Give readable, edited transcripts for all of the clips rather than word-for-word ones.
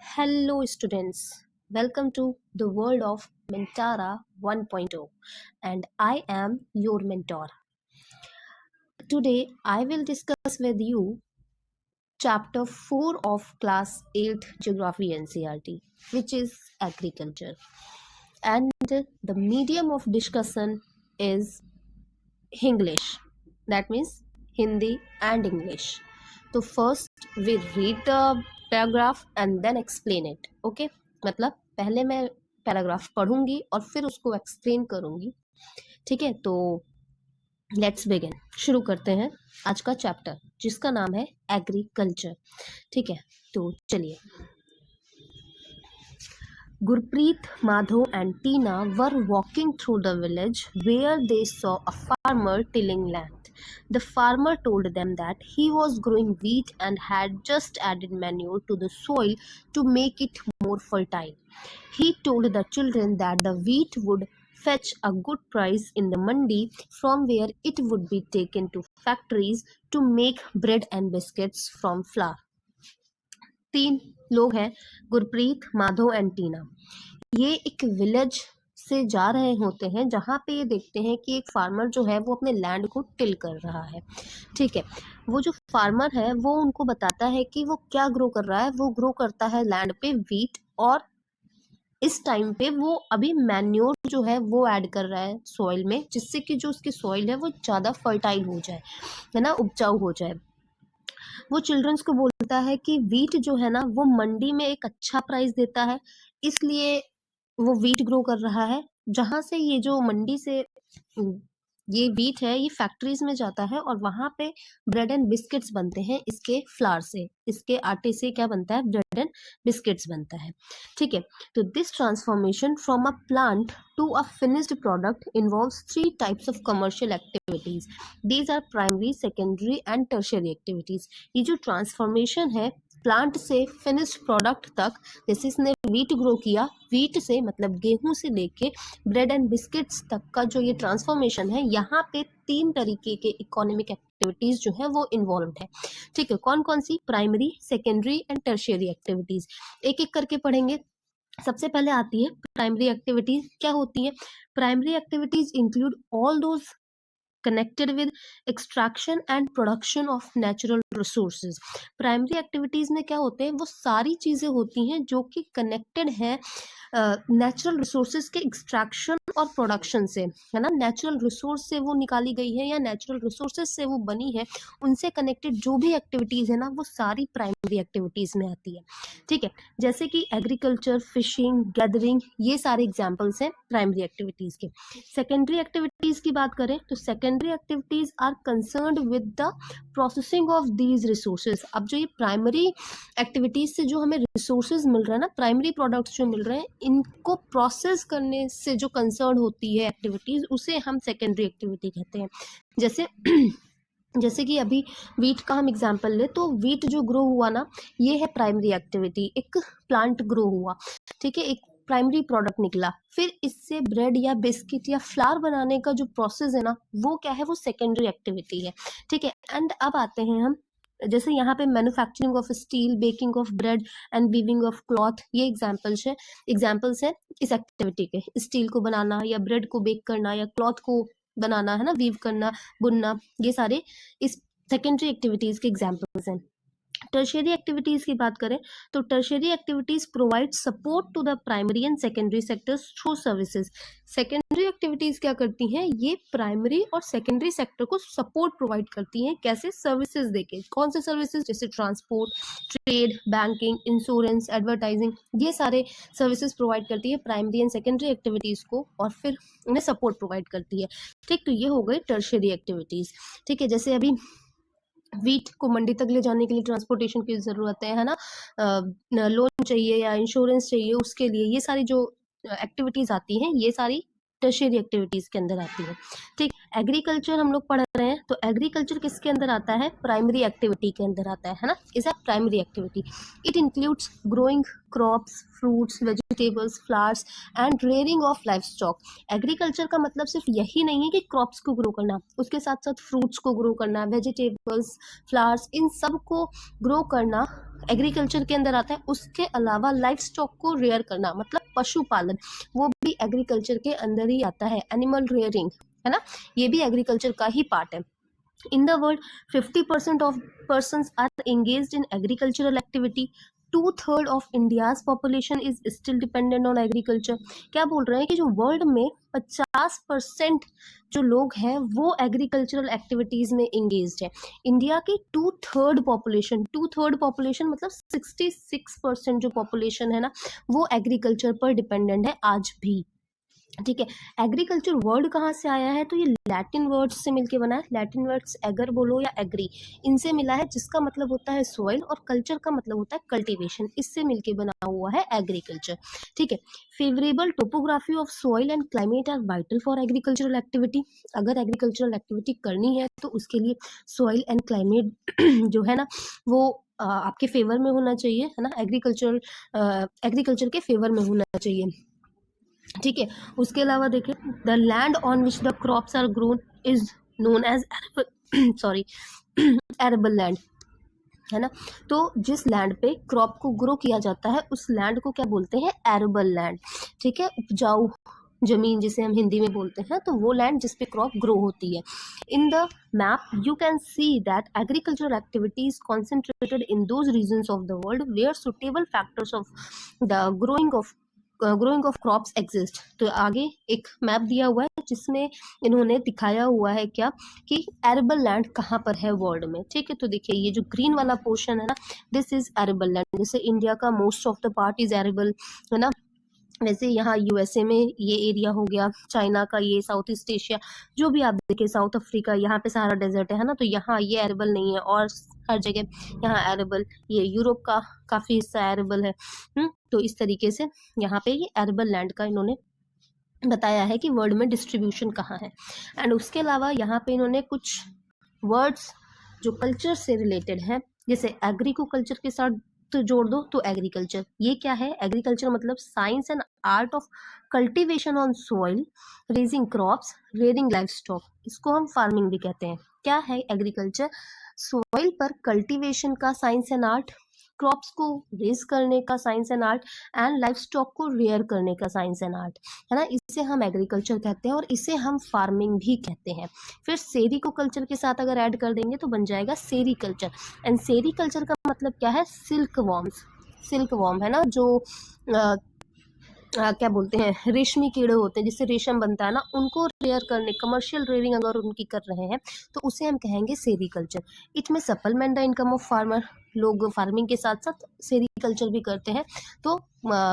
Hello, students. Welcome to the world of Mentara 1.0, and I am your mentor. Today, I will discuss with you chapter 4 of class 8 Geography NCERT, which is agriculture. And the medium of discussion is English. That means Hindi and English. तो first we read the paragraph and then explain it. Okay? मतलब पहले मैं paragraph पढ़ूंगी और फिर उसको explain करूंगी. ठीक है, तो लेट्स बिगिन. शुरू करते हैं आज का चैप्टर जिसका नाम है एग्रीकल्चर. ठीक है, तो चलिए. Gurpreet, Madho and Tina were walking through the village where they saw a farmer tilling land. The farmer told them that he was growing wheat and had just added manure to the soil to make it more fertile. He told the children that the wheat would fetch a good price in the mandi from where it would be taken to factories to make bread and biscuits from flour. 3 लोग हैं, Gurpreet, Madhav and टीना. ये एक village से जा रहे होते हैं जहाँ पे ये देखते हैं कि एक फार्मर जो है वो अपने लैंड को टिल कर रहा है. ठीक है, वो जो फार्मर है वो उनको बताता है कि वो क्या ग्रो कर रहा है. वो ग्रो करता है लैंड पे व्हीट, और इस टाइम पे वो अभी मैन्योर जो है वो ऐड कर रहा है सॉइल में, जिससे कि जो उसकी सॉइल है वो ज़्यादा फर्टाइल हो जाए, है ना, उपजाऊ हो जाए. वो चिल्ड्रंस को बोलता है कि वीट जो है ना वो मंडी में एक अच्छा प्राइस देता है, इसलिए वो वीट ग्रो कर रहा है. जहां से ये जो मंडी से ये वीट है ये फैक्ट्रीज में जाता है और वहां पे ब्रेड एंड बिस्किट्स बनते हैं. इसके फ्लावर से, इसके आटे से क्या बनता है? ब्रेड एंड बिस्किट्स बनता है. ठीक है, तो this transformation from a plant to a finished product involves 3 types of commercial activities. These are primary, secondary and tertiary activities. ये जो ट्रांसफॉर्मेशन है प्लांट से फिनिश्ड प्रोडक्ट तक, जैसे इसने वीट ग्रो किया, वीट से मतलब गेहूं से लेके ब्रेड एंड बिस्किट्स तक का जो ये ट्रांसफॉर्मेशन है, यहाँ पे 3 तरीके के इकोनॉमिक एक्टिविटीज जो है वो इन्वॉल्व है. ठीक है, कौन कौन सी? Primary, secondary and tertiary activities. एक एक करके पढ़ेंगे. सबसे पहले आती है प्राइमरी एक्टिविटीज. क्या होती है? Primary activities include all those connected with extraction and production of natural resources. Primary activities में क्या होते हैं? वो सारी चीजें होती हैं जो कि कनेक्टेड है नेचुरल रिसोर्सेज के एक्सट्रैक्शन और प्रोडक्शन से, है ना. नेचुरल रिसोर्स से वो निकाली गई है या नेचुरल रिसोर्सेज से वो बनी है, उनसे कनेक्टेड जो भी एक्टिविटीज है ना वो सारी प्राइमरी एक्टिविटीज में आती है. ठीक है, जैसे कि एग्रीकल्चर, फिशिंग, गैदरिंग, ये सारे एग्जाम्पल्स हैं प्राइमरी एक्टिविटीज के. सेकेंडरी एक्टिविटीज की बात करें तो secondary activities are concerned with the processing of these resources. अब जो ये प्राइमरी एक्टिविटीज से जो हमें रिसोर्सेज मिल रहा है ना, प्राइमरी प्रोडक्ट्स जो मिल रहे हैं, इनको प्रोसेस करने से जो कंसर्न होती है एक्टिविटीज, उसे हम सेकेंडरी एक्टिविटी कहते हैं. जैसे कि अभी वीट का हम एग्जांपल ले तो वीट जो ग्रो हुआ ना, ये है प्राइमरी एक्टिविटी. एक प्लांट ग्रो हुआ, ठीक है, एक प्राइमरी प्रोडक्ट निकला, फिर इससे ब्रेड या बिस्किट या फ्लावर बनाने का जो प्रोसेस है ना वो क्या है? वो सेकेंडरी एक्टिविटी है. ठीक है, एंड अब आते हैं हम, जैसे यहाँ पे manufacturing of steel, baking of bread and weaving of cloth, ये एग्जाम्पल्स है इस एक्टिविटी के. स्टील को बनाना या ब्रेड को बेक करना या क्लॉथ को बनाना, है ना, वीव करना, बुनना, ये सारे इस सेकेंडरी एक्टिविटीज के एग्जाम्पल्स हैं. टर्शियरी एक्टिविटीज की बात करें तो tertiary activities provide support to the primary and secondary sectors through services. Secondary activities क्या करती हैं? ये प्राइमरी और सेकेंडरी सेक्टर को सपोर्ट प्रोवाइड करती हैं. कैसे? सर्विसेज देके. कौन से सर्विसेज? जैसे transport, trade, banking, insurance, advertising, ये सारे सर्विसेज प्रोवाइड करती है प्राइमरी एंड सेकेंडरी एक्टिविटीज को, और फिर उन्हें सपोर्ट प्रोवाइड करती है. ठीक, तो ये हो गई टर्शियरी एक्टिविटीज. ठीक है, जैसे अभी वीट को मंडी तक ले जाने के लिए ट्रांसपोर्टेशन की ज़रूरत है ना, लोन चाहिए या इंश्योरेंस चाहिए, उसके लिए ये सारी जो एक्टिविटीज़ आती हैं, ये सारी टर्शियरी एक्टिविटीज़ के अंदर आती है. ठीक, एग्रीकल्चर हम लोग पढ़ रहे हैं तो एग्रीकल्चर किसके अंदर आता है? प्राइमरी एक्टिविटी के अंदर आता है ना. Is a primary activity. It includes growing crops, fruits, vegetables, flowers and rearing of life stock. Agriculture का मतलब सिर्फ यही नहीं है कि क्रॉप्स को ग्रो करना, उसके साथ साथ फ्रूट्स को ग्रो करना, वेजिटेबल्स, फ्लावर्स, इन सब को ग्रो करना एग्रीकल्चर के अंदर आता है। उसके अलावा लाइफ स्टॉक को रेयर करना मतलब पशुपालन, वो भी एग्रीकल्चर के अंदर ही आता है। एनिमल रेयरिंग है ना, ये भी एग्रीकल्चर का ही पार्ट है। In the world, 50% of persons are engaged in agricultural activity. 2/3 of India's population is still dependent on agriculture. क्या बोल रहे हैं कि जो वर्ल्ड में 50% जो लोग हैं वो एग्रीकल्चरल एक्टिविटीज में एंगेज्ड है। इंडिया की 2/3 पॉपुलेशन मतलब 66% जो पॉपुलेशन है ना वो एग्रीकल्चर पर डिपेंडेंट है आज भी। ठीक है, एग्रीकल्चर वर्ड कहाँ से आया है, तो ये लैटिन वर्ड्स से मिलके बना है। लैटिन वर्ड्स एगर बोलो या एग्री, इनसे मिला है, जिसका मतलब होता है सॉइल और कल्चर का मतलब होता है कल्टीवेशन, इससे मिलके बना हुआ है एग्रीकल्चर। ठीक है, favourable topography of soil and climate are vital for agricultural activity. अगर एग्रीकल्चरल एक्टिविटी करनी है तो उसके लिए सॉइल एंड क्लाइमेट जो है ना वो आपके फेवर में होना चाहिए, है ना, एग्रीकल्चर के फेवर में होना चाहिए। ठीक है, उसके अलावा देखें, the land on which the crops are grown is known as arable land, है ना। तो जिस लैंड पे क्रॉप को ग्रो किया जाता है उस लैंड को क्या बोलते हैं, एरेबल लैंड। ठीक है, उपजाऊ जमीन जिसे हम हिंदी में बोलते हैं, तो वो लैंड जिस पे क्रॉप ग्रो होती है। In the map you can see that agricultural activities concentrated in those regions of the world where suitable factors of the growing of crops exist. तो आगे एक मैप दिया हुआ है जिसमें इन्होंने दिखाया हुआ है क्या कि एरेबल लैंड कहाँ पर है वर्ल्ड में। ठीक है, तो देखिए ये जो ग्रीन वाला पोर्शन है ना, दिस इज एरेबल लैंड। जैसे इंडिया का most of the part is arable, है ना। वैसे यहाँ यूएसए में ये एरिया हो गया, चाइना का ये, साउथ ईस्ट एशिया जो भी आप देखें, साउथ अफ्रीका, यहाँ पे सारा डेजर्ट है ना, तो यहाँ ये एरेबल नहीं है, और हर जगह यहाँ एरेबल। ये यूरोप का काफी हिस्सा एरेबल है। तो इस तरीके से यहाँ पे ये एरेबल लैंड का इन्होंने बताया है कि वर्ल्ड में डिस्ट्रीब्यूशन कहाँ है। एंड उसके अलावा यहाँ पे इन्होंने कुछ वर्ड्स जो कल्चर से रिलेटेड है, जैसे एग्री को कल्चर के साथ तो जोड़ दो तो एग्रीकल्चर। ये क्या है, एग्रीकल्चर मतलब science and art of cultivation on soil, raising crops, rearing life stock, इसको हम फार्मिंग भी कहते हैं। क्या है एग्रीकल्चर, सॉइल पर कल्टीवेशन का साइंस एंड आर्ट, क्रॉप्स को रेज करने का science and art, and life stock को रेयर करने का साइंस एंड आर्ट, है ना। इसे हम एग्रीकल्चर कहते हैं और इसे हम फार्मिंग भी कहते हैं। फिर सेरी को कल्चर के साथ अगर ऐड कर देंगे तो बन जाएगा सेरी कल्चर। एंड सेरी कल्चर का मतलब क्या है, सिल्क वॉर्म्स, सिल्क वॉर्म, है ना, जो क्या बोलते हैं, रेशमी कीड़े होते हैं जिससे रेशम बनता है ना, उनको रेयर करने, कमर्शियल रेयरिंग अगर उनकी कर रहे हैं तो उसे हम कहेंगे सेरीकल्चर। इट में supplement the income of farmer, लोग फार्मिंग के साथ साथ सेरीकल्चर भी करते हैं, तो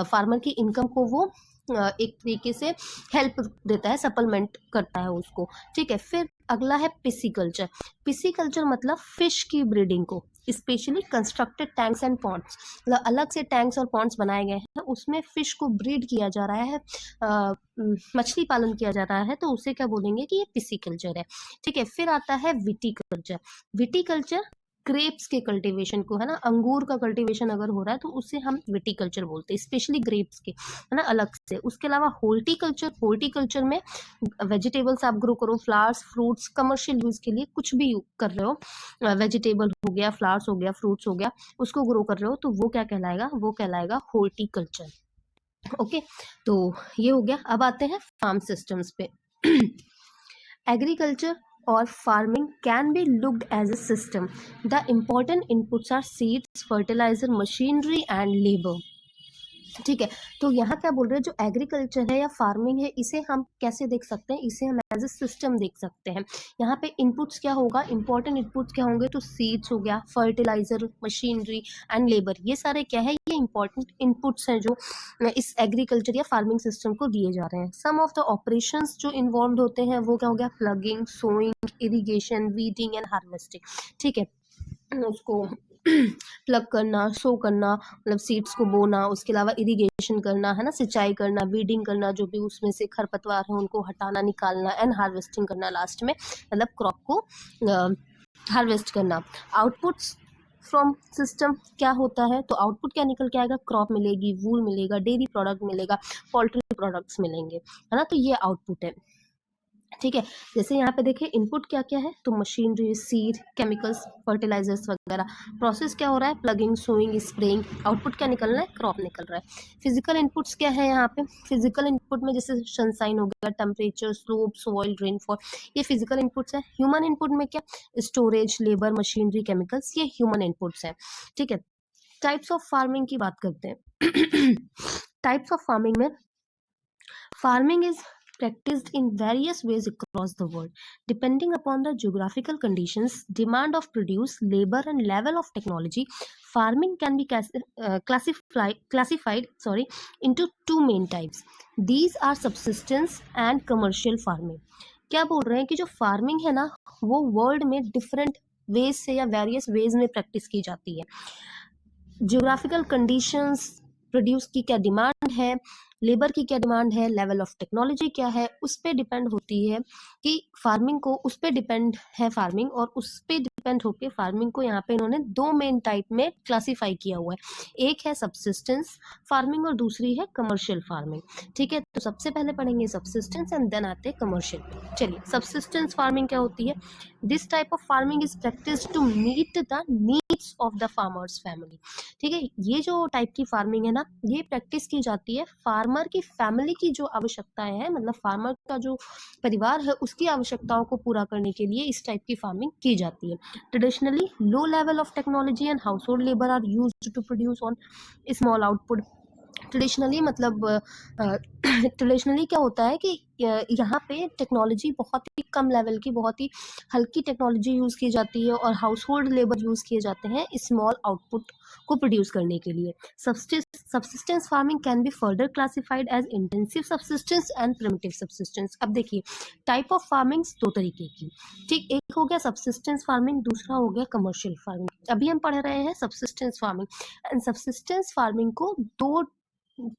फार्मर की इनकम को वो एक तरीके से हेल्प देता है, सप्लीमेंट करता है उसको। ठीक है, फिर अगला है पिसीकल्चर। पिसीकल्चर मतलब फिश की ब्रीडिंग को, specially constructed tanks and ponds, मतलब अलग से टैंक्स और पॉन्ड्स बनाए गए हैं, उसमें फिश को ब्रीड किया जा रहा है, मछली पालन किया जा रहा है, तो उसे क्या बोलेंगे कि ये पिसीकल्चर है। ठीक है, फिर आता है विटीकल्चर। विटीकल्चर ग्रेप्स के कल्टीवेशन को, है ना, अंगूर का कल्टीवेशन अगर हो रहा है तो उसे हम विटीकल्चर बोलते हैं, स्पेशली ग्रेप्स के, है ना, अलग से। उसके अलावा होर्टिकल्चर, होर्टिकल्चर में वेजिटेबल्स आप ग्रो करो, फ्लावर्स, फ्रूट्स, कमर्शियल यूज के लिए कुछ भी कर रहे हो, वेजिटेबल हो गया, फ्लावर्स हो गया, फ्रूट्स हो गया, उसको ग्रो कर रहे हो तो वो क्या कहलाएगा, वो कहलाएगा होर्टिकल्चर। ओके, तो ये हो गया। अब आते हैं फार्म सिस्टम्स पे। Agriculture or farming can be looked as a system. The important inputs are seeds, fertilizer, machinery and labor. ठीक है, तो यहाँ क्या बोल रहे हैं, जो एग्रीकल्चर है या फार्मिंग है इसे हम कैसे देख सकते हैं, इसे हम एज ए सिस्टम देख सकते हैं। यहाँ पे इनपुट्स क्या होगा, इंपॉर्टेंट इनपुट्स क्या होंगे, तो सीड्स हो गया, फर्टिलाइजर, मशीनरी एंड लेबर, ये सारे क्या है, ये इंपॉर्टेंट इनपुट्स हैं जो इस एग्रीकल्चर या फार्मिंग सिस्टम को दिए जा रहे हैं। सम ऑफ द ऑपरेशंस जो इन्वॉल्व होते हैं वो क्या हो गया, ploughing, sowing, irrigation, weeding and harvesting. ठीक है, उसको प्लग करना, सो करना, मतलब सीड्स को बोना, उसके अलावा इरिगेशन करना, है ना, सिंचाई करना, वीडिंग करना, जो भी उसमें से खरपतवार है उनको हटाना, निकालना, एंड हार्वेस्टिंग करना लास्ट में, मतलब क्रॉप को हार्वेस्ट करना। आउटपुट्स फ्रॉम सिस्टम क्या होता है, तो आउटपुट क्या निकल के आएगा, क्रॉप मिलेगी, वूल मिलेगा, डेयरी प्रोडक्ट मिलेगा, पोल्ट्री प्रोडक्ट्स मिलेंगे, है ना, तो ये आउटपुट है। ठीक है। जैसे यहाँ पे देखिए इनपुट क्या क्या है, तो मशीनरी, सीड, केमिकल्स, फर्टिलाइजर्स वगैरह। प्रोसेस क्या हो रहा है, प्लगिंग, सोइंग, स्प्रेइंग। आउटपुट क्या निकल रहा है, क्रॉप निकल रहा है। फिजिकल इनपुट्स क्या है यहाँ पे, फिजिकल इनपुट में जैसे सनसाइन हो गया, टेम्परेचर, स्लोप, सॉइल, रेनफॉल, ये फिजिकल इनपुट्स है। ह्यूमन इनपुट में क्या, स्टोरेज, लेबर, मशीनरी, केमिकल्स, ये ह्यूमन इनपुट्स है। ठीक है। टाइप्स ऑफ फार्मिंग की बात करते हैं। टाइप्स ऑफ फार्मिंग में, farming is practiced in various ways across the world, depending upon the geographical conditions, demand of produce, labor, and level of technology. Farming can be classified into two main types. These are subsistence and commercial farming. क्या बोल रहे हैं कि जो farming है ना, वो world में डिफरेंट वेज से या वेरियस वेज में प्रैक्टिस की जाती है। जियोग्राफिकल कंडीशंस, प्रोड्यूस की क्या डिमांड है, लेबर की क्या डिमांड है, लेवल ऑफ टेक्नोलॉजी क्या है, उस पर डिपेंड होती है कि फार्मिंग को, उस पर डिपेंड है फार्मिंग, और उस पर डिपेंड होकर फार्मिंग को यहाँ पे इन्होंने दो मेन टाइप में क्लासिफाई किया हुआ है। एक है सबसिस्टेंस फार्मिंग और दूसरी है कमर्शियल फार्मिंग। ठीक है, तो सबसे पहले पढ़ेंगे सबसिस्टेंस एंड देन आते हैं कमर्शियल। चलिए, सबसिस्टेंस फार्मिंग क्या होती है। This type of farming is practised to meet the needs of the farmer's family. ठीक है, ये जो टाइप की फार्मिंग है ना, ये प्रैक्टिस की जाती है फार्मर की फैमिली की जो आवश्यकताएं हैं, मतलब फार्मर का जो परिवार है उसकी आवश्यकताओं को पूरा करने के लिए इस टाइप की फार्मिंग की जाती है। Traditionally low level of technology and household labour are used to produce on small output. Traditionally मतलब ट्रेडिशनली क्या होता है कि यहाँ पे टेक्नोलॉजी बहुत ही कम लेवल की, बहुत ही हल्की टेक्नोलॉजी यूज़ की जाती है और हाउस होल्ड लेबर यूज़ किए जाते हैं स्मॉल आउटपुट को प्रोड्यूस करने के लिए। Subsistence farming can be further classified as intensive subsistence and primitive subsistence. अब देखिए टाइप ऑफ फार्मिंग दो तरीके की। ठीक, एक हो गया सबसिस्टेंस फार्मिंग, दूसरा हो गया कमर्शियल फार्मिंग। अभी हम पढ़ रहे हैं subsistence farming, and subsistence farming को दो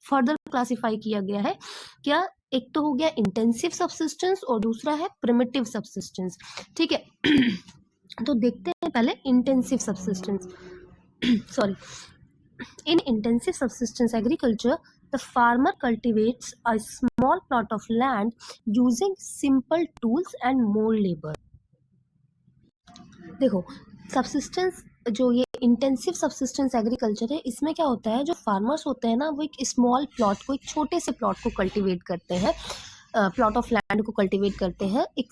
फर्दर क्लासिफाई किया गया है। क्या, एक तो हो गया इंटेंसिव सबसिस्टेंस और दूसरा है प्रिमिटिव सबसिस्टेंस। ठीक है, तो देखते हैं पहले intensive subsistence. Sorry, in intensive subsistence agriculture, the farmer cultivates a small plot of land using simple tools and more labor. देखो, सबसिस्टेंस जो ये इंटेंसिव सबसिस्टेंस एग्रीकल्चर है, इसमें क्या होता है, जो फार्मर्स होते हैं ना, वो एक स्मॉल प्लॉट को, एक छोटे से प्लॉट को कल्टीवेट करते हैं, प्लॉट ऑफ लैंड को कल्टीवेट करते हैं एक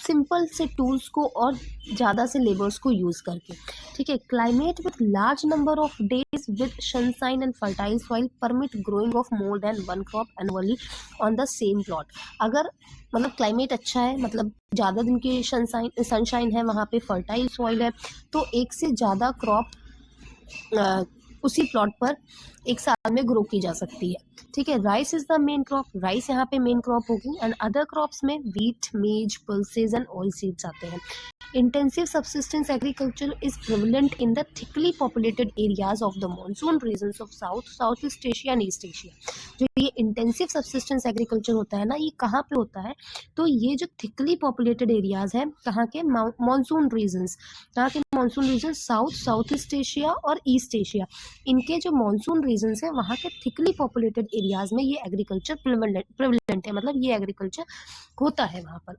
सिंपल से टूल्स को और ज़्यादा से लेबर्स को यूज़ करके। ठीक है, climate with large number of days with sunshine and fertile soil permit growing of more than one crop annually on the same plot. अगर मतलब क्लाइमेट अच्छा है, मतलब ज़्यादा दिन की सनशाइन है, वहाँ पे फर्टाइल सॉइल है, तो एक से ज़्यादा क्रॉप उसी प्लॉट पर एक साल में ग्रो की जा सकती है। ठीक है, rice is the main crop, rice यहाँ पे मेन क्रॉप होगी, एंड अदर क्रॉप्स में wheat, maize, pulses and oil seeds आते हैं। Intensive subsistence agriculture is prevalent in the thickly populated areas of the monsoon regions of south east Asia and east Asia. जो ये intensive subsistence agriculture होता है ना, ये कहाँ पे होता है, तो ये जो थिकली पॉपुलेटेड एरियाज है, कहाँ के, मॉनसून रीजन्स, कहाँ के monsoon region, south east Asia और ईस्ट एशिया, इनके जो मॉनसून रीजन्स है, वहाँ के थिकली पॉपुलेटेड एरियाज में ये एग्रीकल्चर प्रेवलेंट है, मतलब ये एग्रीकल्चर होता है वहाँ पर।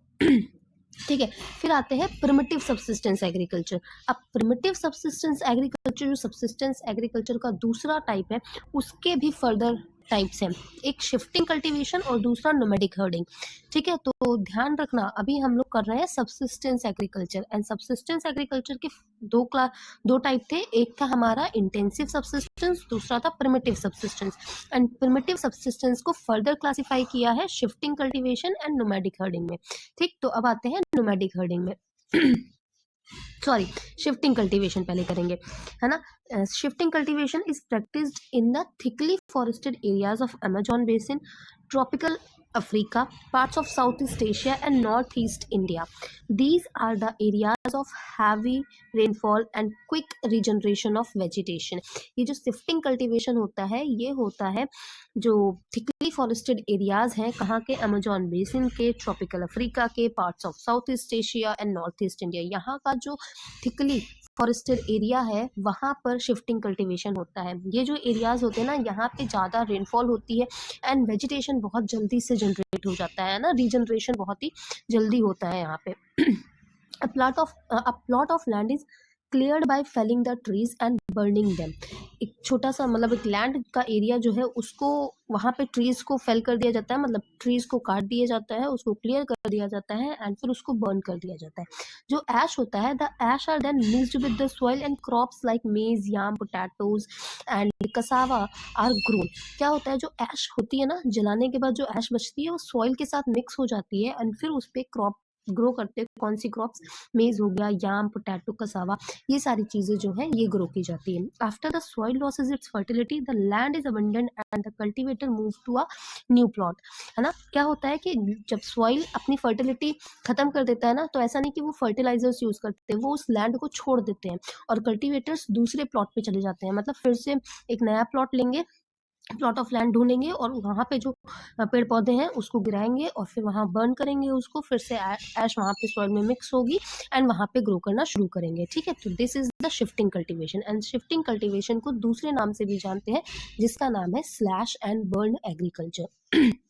ठीक है, फिर आते हैं प्रिमिटिव सबसिस्टेंस एग्रीकल्चर। अब प्रिमिटिव सबसिस्टेंस एग्रीकल्चर जो सबसिस्टेंस एग्रीकल्चर का दूसरा टाइप है, उसके भी फर्दर टाइप्स हैं, एक शिफ्टिंग कल्टीवेशन और दूसरा नोमैडिक हर्डिंग। ठीक है, तो ध्यान रखना, अभी हम लोग कर रहे हैं subsistence agriculture, and subsistence agriculture के दो टाइप थे, एक था हमारा इंटेंसिव सबसिस्टेंस, दूसरा था primitive subsistence, and primitive subsistence को फर्दर क्लासिफाई किया है shifting cultivation and nomadic herding में। ठीक, तो अब आते हैं नोमैडिक हर्डिंग में। सॉरी, शिफ्टिंग कल्टीवेशन पहले करेंगे, है ना। Shifting cultivation is practised in the thickly forested areas of Amazon basin, tropical Africa, parts of Southeast Asia and Northeast India. These are the areas of heavy rainfall and quick regeneration of vegetation. ये जो shifting cultivation होता है, ये होता है जो thickly forested areas हैं, कहाँ के, अमेजॉन बेसिन के, ट्रॉपिकल अफ्रीका के, parts of south east Asia and north east India. यहाँ का जो थिकली फॉरेस्टेड एरिया है वहाँ पर शिफ्टिंग कल्टीवेशन होता है। ये जो एरियाज होते हैं ना, यहाँ पे ज़्यादा रेनफॉल होती है एंड वेजिटेशन बहुत जल्दी से जनरेट हो जाता है ना, रीजनरेशन बहुत ही जल्दी होता है यहाँ पे। a plot of land is cleared by felling the trees and burning them। एक छोटा सा मतलब एक लैंड का एरिया जो है उसको वहाँ पे ट्रीज को फेल कर दिया जाता है, मतलब ट्रीज को काट दिया जाता है, उसको क्लियर कर दिया जाता है एंड फिर उसको बर्न कर दिया जाता है। जो ऐश होता है, the ash are then mixed with the soil and crops like maize, yam, potatoes and cassava are grown. क्या होता है, जो ऐश होती है ना, जलाने के बाद जो ऐश बचती है वो सॉइल के साथ मिक्स हो जाती है एंड फिर उस पर क्रॉप ग्रो करते हैं। कौन सी क्रॉप्स? मेज हो गया, याम, पोटैटो, कसावा, ये सारी चीजें जो है ये ग्रो की जाती है। After the soil loses its fertility the land is abundant and the cultivator move to a new plot. है ना, क्या होता है कि जब सॉइल अपनी फर्टिलिटी खत्म कर देता है ना, तो ऐसा नहीं कि वो फर्टिलाइजर्स यूज करते हैं, वो उस लैंड को छोड़ देते हैं और कल्टीवेटर्स दूसरे प्लॉट पे चले जाते हैं। मतलब फिर से एक नया प्लॉट लेंगे, प्लॉट ऑफ लैंड ढूंढेंगे और वहाँ पे जो पेड़ पौधे हैं उसको गिराएंगे और फिर वहाँ बर्न करेंगे उसको, फिर से ऐश वहाँ पे सॉइल में मिक्स होगी एंड वहाँ पे ग्रो करना शुरू करेंगे। ठीक है, तो this is the shifting cultivation. And shifting cultivation को दूसरे नाम से भी जानते हैं जिसका नाम है स्लैश एंड बर्न एग्रीकल्चर।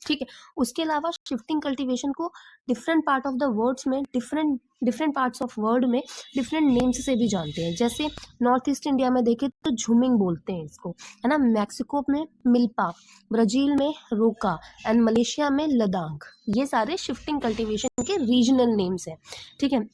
ठीक है, उसके अलावा शिफ्टिंग कल्टीवेशन को different part of the words में डिफरेंट पार्ट्स ऑफ वर्ड में डिफरेंट नेम्स से भी जानते हैं। जैसे नॉर्थ ईस्ट इंडिया में देखें तो झूमिंग बोलते हैं इसको, है ना, मैक्सिको में मिल्पा, ब्राजील में रोका एंड मलेशिया में लदाख। ये सारे शिफ्टिंग कल्टीवेशन के रीजनल नेम्स हैं। ठीक है,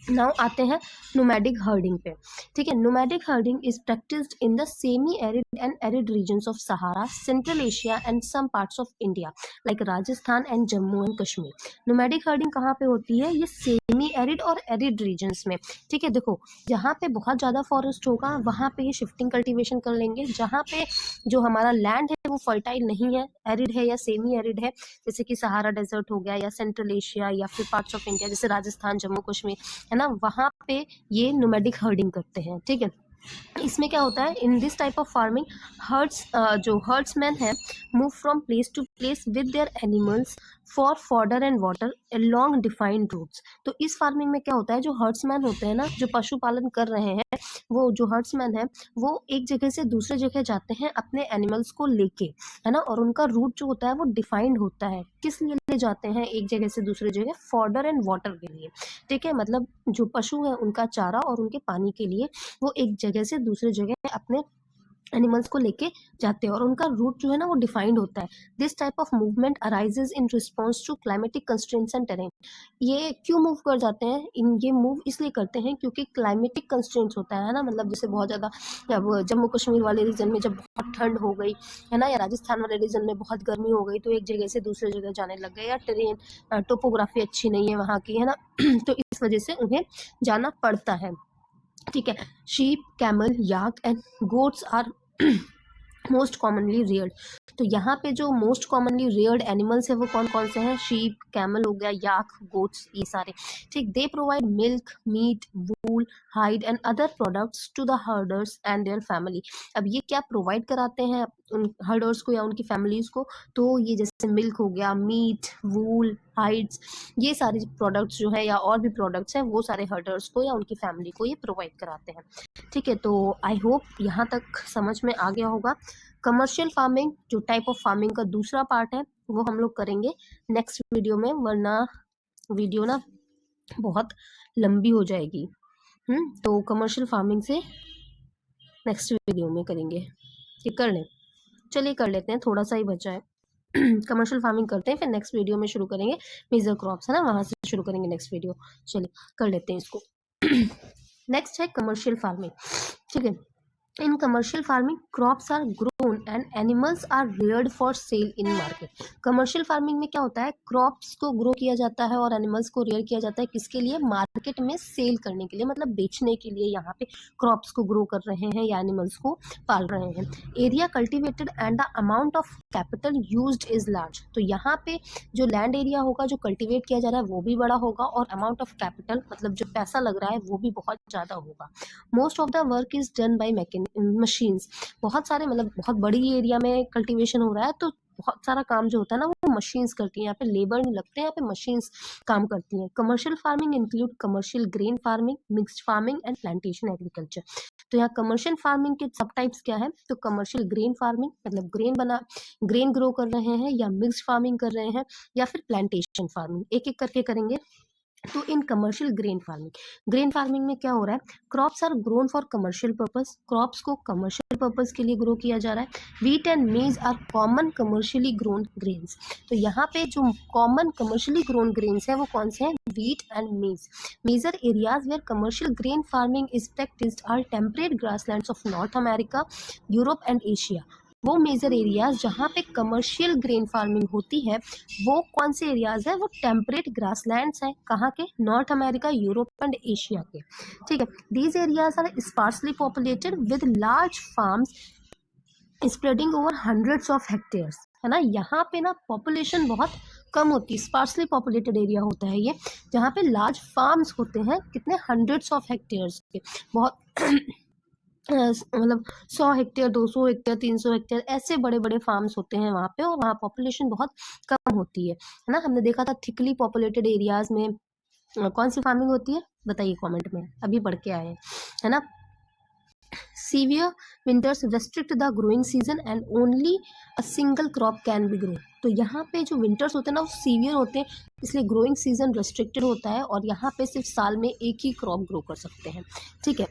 नाउ आते हैं नोमैडिक हर्डिंग पे। ठीक है, nomadic herding is practised in the semi arid and arid regions of Sahara, central Asia and some parts of India like Rajasthan and Jammu and Kashmir. Nomadic herding कहाँ पे होती है? ये सेमी एरिड और एरिड रीजन्स में। ठीक है, देखो जहाँ पे बहुत ज़्यादा फॉरेस्ट होगा वहाँ पे ये शिफ्टिंग कल्टीवेशन कर लेंगे। जहाँ पे जो हमारा लैंड है वो फर्टाइल नहीं है, एरिड है या सेमी एरिड है, जैसे कि सहारा डेजर्ट हो गया या सेंट्रल एशिया या फिर पार्ट्स ऑफ इंडिया जैसे राजस्थान, जम्मू कश्मीर, है ना, वहाँ पे ये नोमैडिक हर्डिंग करते हैं। ठीक है, इसमें क्या होता है, in this type of farming herds जो हर्ड्समैन है move from place to place with their animals for fodder and water along defined routes. तो इस फार्मिंग में क्या होता है, जो हर्ड्समैन होते हैं ना, जो पशुपालन कर रहे हैं, वो जो हर्ड्समैन है वो एक जगह से दूसरे जगह जाते हैं अपने एनिमल्स को लेके, है ना, और उनका रूट जो होता है वो डिफाइंड होता है। किस लिए ले जाते हैं एक जगह से दूसरी जगह? फॉडर एंड वाटर के लिए। ठीक है, मतलब जो पशु है उनका चारा और उनके पानी के लिए वो एक जगह से दूसरी जगह अपने एनिमल्स को लेके जाते हैं और उनका रूट जो है ना वो डिफाइंड होता है। This type of movement arises in response to climatic constraints and terrain. ये क्यों मूव कर जाते हैं? ये मूव इसलिए करते हैं क्योंकि क्लाइमेटिक कंस्ट्रेंट्स होता है ना, मतलब जैसे बहुत ज़्यादा अब जम्मू कश्मीर वाले रीजन में जब बहुत ठंड हो गई है ना, या राजस्थान वाले रीजन में बहुत गर्मी हो गई, तो एक जगह से दूसरी जगह जाने लग गए, या टेरेन टोपोग्राफी अच्छी नहीं है वहाँ की, है ना, तो इस वजह से उन्हें जाना पड़ता है। ठीक है, sheep, camel, yak and goats are most commonly reared. तो यहाँ पे जो मोस्ट कॉमनली रेयर्ड एनिमल्स है वो कौन कौन से हैं? शीप, कैमल हो गया, याक, गोट्स, ये सारे। ठीक, they provide milk, meat, wool, hide and other products to the herders and their family. अब ये क्या प्रोवाइड कराते हैं उन हर्डर्स को या उनकी फैमिलीज को? तो ये जैसे मिल्क हो गया, मीट, वूल, हाइड्स, ये सारे प्रोडक्ट्स जो है या और भी प्रोडक्ट्स हैं वो सारे हर्डर्स को या उनकी फैमिली को ये प्रोवाइड कराते हैं। ठीक है, तो आई होप यहाँ तक समझ में आ गया होगा। कमर्शियल फार्मिंग जो टाइप ऑफ फार्मिंग का दूसरा पार्ट है वो हम लोग करेंगे नेक्स्ट वीडियो में, वरना वीडियो ना बहुत लंबी हो जाएगी। तो कमर्शियल फार्मिंग से नेक्स्ट वीडियो में करेंगे। ये कर लें, चलिए कर लेते हैं, थोड़ा सा ही बचा है। कमर्शियल फार्मिंग करते हैं, फिर नेक्स्ट वीडियो में शुरू करेंगे मेजर क्रॉप्स, है ना, वहां से शुरू करेंगे नेक्स्ट वीडियो। चलिए कर लेते हैं इसको। नेक्स्ट है कमर्शियल फार्मिंग। ठीक है, in commercial farming crops are grown and animals are reared for sale in market. Commercial farming में क्या होता है, क्रॉप्स को ग्रो किया जाता है और एनिमल्स को रेयर किया जाता है। किसके लिए? मार्केट में सेल करने के लिए, मतलब बेचने के लिए यहाँ पे क्रॉप्स को ग्रो कर रहे हैं या एनिमल्स को पाल रहे हैं। Area cultivated and the amount of capital used is large. तो यहाँ पे जो लैंड एरिया होगा जो कल्टिवेट किया जा रहा है वो भी बड़ा होगा और अमाउंट ऑफ कैपिटल मतलब जो पैसा लग रहा है वो भी बहुत ज़्यादा होगा। Most of the work is done by machines. बहुत सारे मतलब बहुत बड़ी एरिया में कल्टीवेशन हो रहा है तो बहुत सारा काम जो होता है ना वो मशीन्स करती हैं, यहाँ पे लेबर नहीं लगते हैं, यहाँ पे मशीन्स काम करती हैं। Commercial farming include commercial grain farming, mixed farming and plantation agriculture. तो यहाँ कमर्शियल फार्मिंग के सब टाइप्स क्या है, तो कमर्शियल ग्रेन फार्मिंग मतलब ग्रेन ग्रो कर रहे हैं, या मिक्स्ड फार्मिंग कर रहे हैं, या फिर प्लांटेशन फार्मिंग। एक एक करके करेंगे। तो इन कमर्शियल ग्रेन फार्मिंग में क्या हो रहा है, crops are grown for commercial purpose, crops को कमर्शियल पर्पस के लिए ग्रो किया जा रहा है। Wheat and maize are common commercially grown grains. तो यहाँ पे जो कॉमन कमर्शियली ग्रोन ग्रेन्स है वो कौन से हैं, wheat and maize. Major areas where commercial grain farming is practised are temperate grasslands of North America, Europe and Asia. वो मेजर एरियाज जहाँ पे कमर्शियल ग्रेन फार्मिंग होती है वो कौन से एरियाज है, वो टेम्परेट ग्रासलैंड्स हैं, कहाँ के, North America, Europe and Asia के। ठीक है, these areas are sparsely populated with large farms spreading over hundreds of hectares, है ना। यहाँ पे ना पॉपुलेशन बहुत कम होती है, स्पार्सली पॉपुलेटेड एरिया होता है ये, जहाँ पे लार्ज फार्म्स होते हैं, कितने, हंड्रेड्स ऑफ हेक्टेयर्स के, बहुत मतलब 100 हेक्टेयर, 200 हेक्टेयर, 300 हेक्टेयर, ऐसे बड़े बड़े फार्म्स होते हैं वहाँ पे, और वहाँ पॉपुलेशन बहुत कम होती है ना। हमने देखा था थिकली पॉपुलेटेड एरियाज में कौन सी फार्मिंग होती है, बताइए कमेंट में, अभी पढ़ के आए है ना। Severe winters restrict the growing season and only a single crop can be grown। तो यहाँ पे जो विंटर्स होते हैं ना वो सीवियर होते हैं, इसलिए ग्रोइंग सीजन रेस्ट्रिक्टेड होता है, और यहाँ पे सिर्फ साल में एक ही क्रॉप ग्रो कर सकते हैं। ठीक है।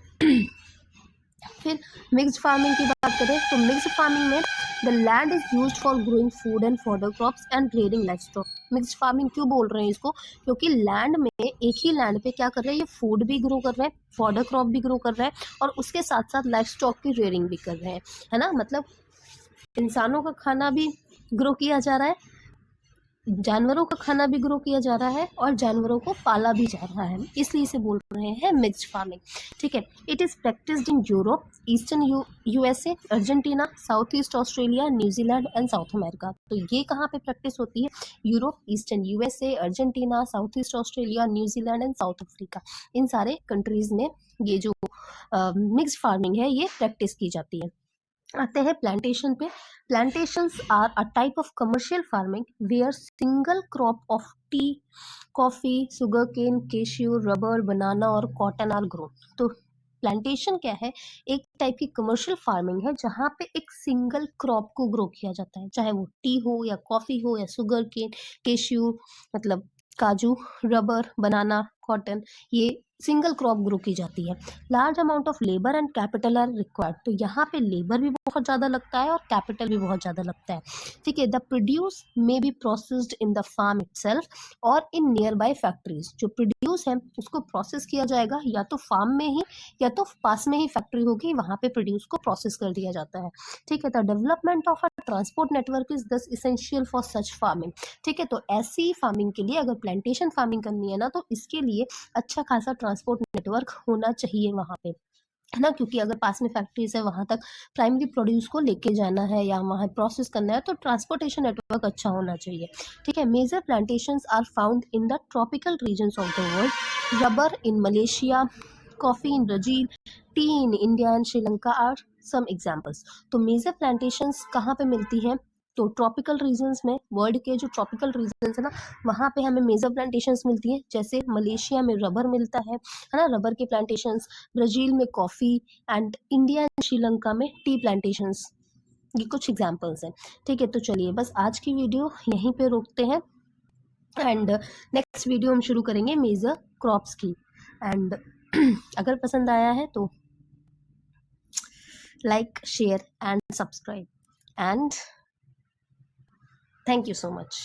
फिर मिक्स्ड फार्मिंग की बात करें तो मिक्स्ड फार्मिंग में the land is used for growing food and fodder crops and rearing livestock. Mixed farming क्यों बोल रहे हैं इसको, क्योंकि लैंड में, एक ही लैंड पे क्या कर रहे हैं, ये फूड भी ग्रो कर रहे हैं, फॉडर क्रॉप भी ग्रो कर रहे हैं, और उसके साथ साथ लाइफ स्टॉक की रेयरिंग भी कर रहे हैं, है ना। मतलब इंसानों का खाना भी ग्रो किया जा रहा है, जानवरों का खाना भी ग्रो किया जा रहा है, और जानवरों को पाला भी जा रहा है, इसलिए इसे बोल रहे हैं मिक्स्ड फार्मिंग। ठीक है। It is practised in Europe, eastern USA, Argentina, south east Australia, New Zealand and South America. तो ये कहाँ पे प्रैक्टिस होती है, Europe, eastern USA, Argentina, south east Australia, New Zealand and South Africa, इन सारे कंट्रीज में ये जो मिक्स्ड फार्मिंग है ये प्रैक्टिस की जाती है। आते हैं प्लांटेशन पे। Plantations are a type of commercial farming where single crop of tea, coffee, sugar cane, cashew, rubber, banana और कॉटन आर ग्रोन। तो प्लांटेशन क्या है, एक टाइप की कमर्शियल फार्मिंग है जहाँ पे एक सिंगल क्रॉप को ग्रो किया जाता है, चाहे वो टी हो या कॉफी हो या सुगर केन, केश्यू मतलब काजू, रबर, बनाना, कॉटन, ये सिंगल क्रॉप ग्रो की जाती है। Large amount of labour and capital R required. तो यहाँ पे लेबर भी बहुत ज़्यादा लगता है और कैपिटल भी बहुत ज़्यादा लगता है। ठीक है। The produce may be processed in the farm itself और इन नियर बाय फैक्ट्रीज। जो प्रोड्यूस है उसको प्रोसेस किया जाएगा या तो फार्म में ही या तो पास में ही फैक्ट्री होगी, वहाँ पे प्रोड्यूस को प्रोसेस कर दिया जाता है। ठीक है। The development of a transport network is दस इसेंशियल फॉर सच फार्मिंग। ठीक है। तो ऐसी फार्मिंग के लिए, अगर प्लांटेशन फार्मिंग करनी है ना, तो इसके लिए अच्छा खासा ट्रांसपोर्ट नेटवर्क होना चाहिए वहाँ पे, है ना। क्योंकि अगर पास में फैक्ट्रीज है, वहाँ तक प्राइमरी प्रोड्यूस को लेके जाना है या वहाँ प्रोसेस करना है, तो ट्रांसपोर्टेशन नेटवर्क अच्छा होना चाहिए। ठीक है। Major plantations are found in the tropical regions of the world. Rubber in Malaysia, coffee in Brazil, tea in India and Sri Lanka are some examples. तो मेजर प्लांटेशंस कहाँ पे मिलती हैं, तो ट्रॉपिकल रीजन्स में, वर्ल्ड के जो ट्रॉपिकल रीजन्स है ना, वहाँ पे हमें मेजर प्लांटेशंस मिलती हैं। जैसे मलेशिया में रबर मिलता है ना, रबर के प्लांटेशंस, ब्राज़ील में coffee, and India and Sri Lanka में टी प्लांटेशंस। ये कुछ एग्जाम्पल्स हैं। ठीक है। तो चलिए बस आज की वीडियो यहीं पे रोकते हैं, एंड नेक्स्ट वीडियो हम शुरू करेंगे मेजर क्रॉप्स की। एंड अगर पसंद आया है तो like, share and subscribe, and thank you so much.